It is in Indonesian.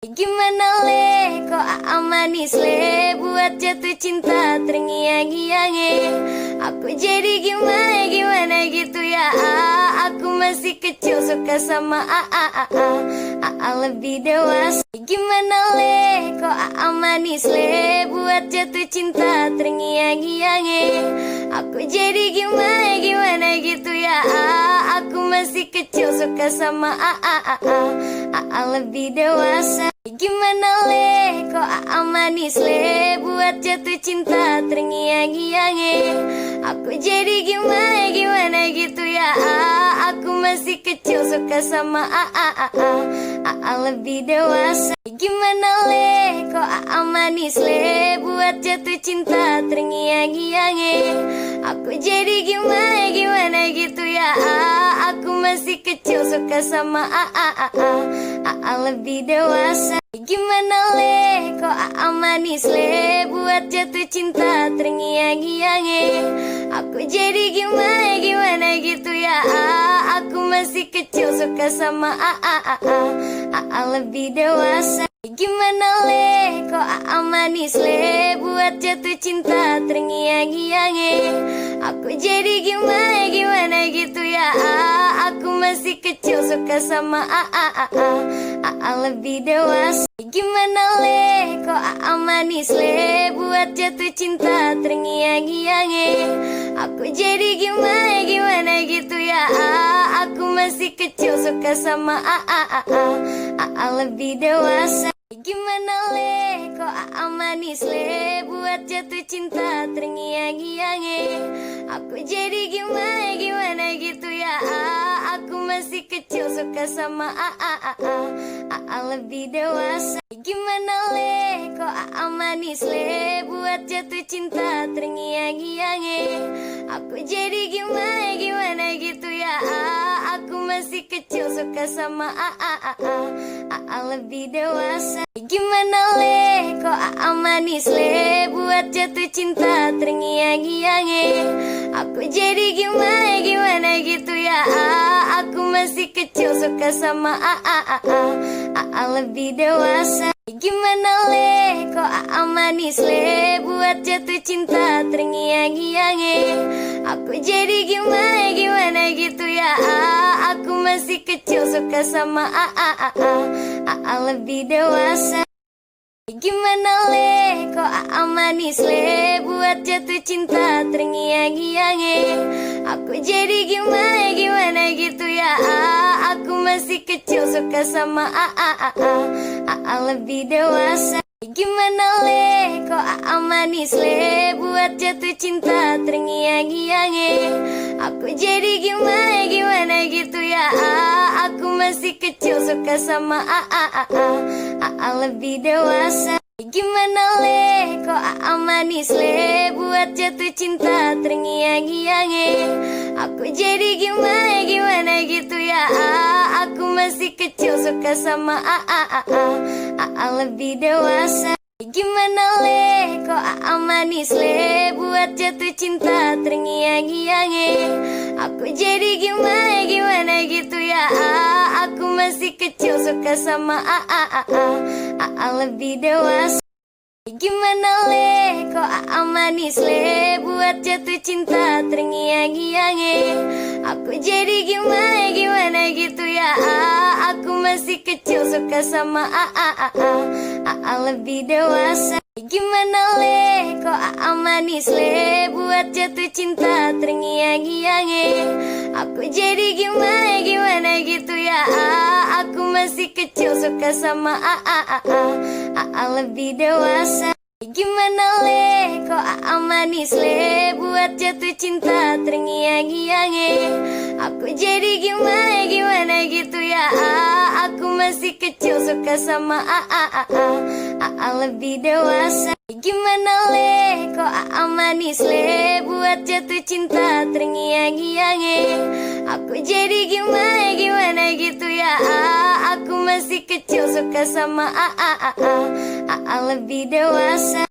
Gimana le, kok manis le, buat jatuh cinta terngiang-ngiang. Aku jadi gimana gitu ya. Aku masih kecil suka sama lebih dewasa. Gimana le, kok manis le, buat jatuh cinta terngiang-ngiang. Aku jadi gimana gitu ya. Aku masih kecil suka sama lebih dewasa. Gimana le, kok manis le, buat jatuh cinta terngiang-ngiang. Aku jadi gimana gitu ya. Aku masih kecil suka sama lebih dewasa. Gimana le, kok manis le, buat jatuh cinta terngiang-ngiang. Aku jadi gimana gitu ya. Aku masih kecil suka sama lebih dewasa. Gimana le, kok manis le, buat jatuh cinta terngiang-ngiang. Aku jadi gimana gitu ya. Aku masih kecil suka sama lebih dewasa. Gimana le, kok manis le, buat jatuh cinta terngiang-ngiang. Aku jadi gimana gitu ya. Aku masih kecil suka sama lebih dewasa. Gimana le, kok manis le, buat jatuh cinta terngiang-ngiang. Aku jadi gimana gitu ya. Aku masih kecil suka sama lebih dewasa. Gimana le, kok manis le, buat jatuh cinta terngiang-ngiang. Aku jadi gimana gitu ya. Aku masih kecil suka sama lebih dewasa. Gimana le, kok manis le, buat jatuh cinta terngiang-ngiang. Aku jadi gimana gitu ya. Aku masih kecil suka sama lebih dewasa. Gimana le, kok manis le, buat jatuh cinta terngiang-ngiang. Aku jadi gimana gitu ya. Aku masih kecil suka sama lebih dewasa. Gimana le, kok manis le, buat jatuh cinta terngiang-ngiang. Aku jadi gimana gitu ya. Aku masih kecil suka sama lebih dewasa. Gimana le, kok manis le, buat jatuh cinta terngiang-ngiang. Aku jadi gimana gitu ya. Aku masih kecil suka sama lebih dewasa. Gimana le, kok manis le, buat jatuh cinta terngiang-ngiang. Aku jadi gimana gitu ya. Aku masih kecil suka sama lebih dewasa. Gimana le, kok manis le, buat jatuh cinta terngiang-ngiang. Aku jadi gimana gitu ya. Aku masih kecil suka sama lebih dewasa. Gimana le, kok manis le, buat jatuh cinta terngiang-ngiang. Aku jadi gimana gitu ya. Aku masih kecil suka sama lebih dewasa. Gimana le, kok manis le, buat jatuh cinta terngiang-ngiang. Aku jadi gimana gitu ya. Aku masih kecil suka sama lebih dewasa. Gimana le, kok manis le, buat jatuh cinta terngiang-ngiang. Aku jadi gimana gitu ya. Aku masih kecil suka sama lebih dewasa. Gimana le, kok manis le, buat jatuh cinta terngiang-ngiang. Aku jadi gimana gitu ya. Aku masih kecil suka sama lebih dewasa. Gimana le, kok manis le, buat jatuh cinta terngiang-ngiang. Aku jadi gimana gitu ya. Aku masih kecil suka sama lebih dewasa.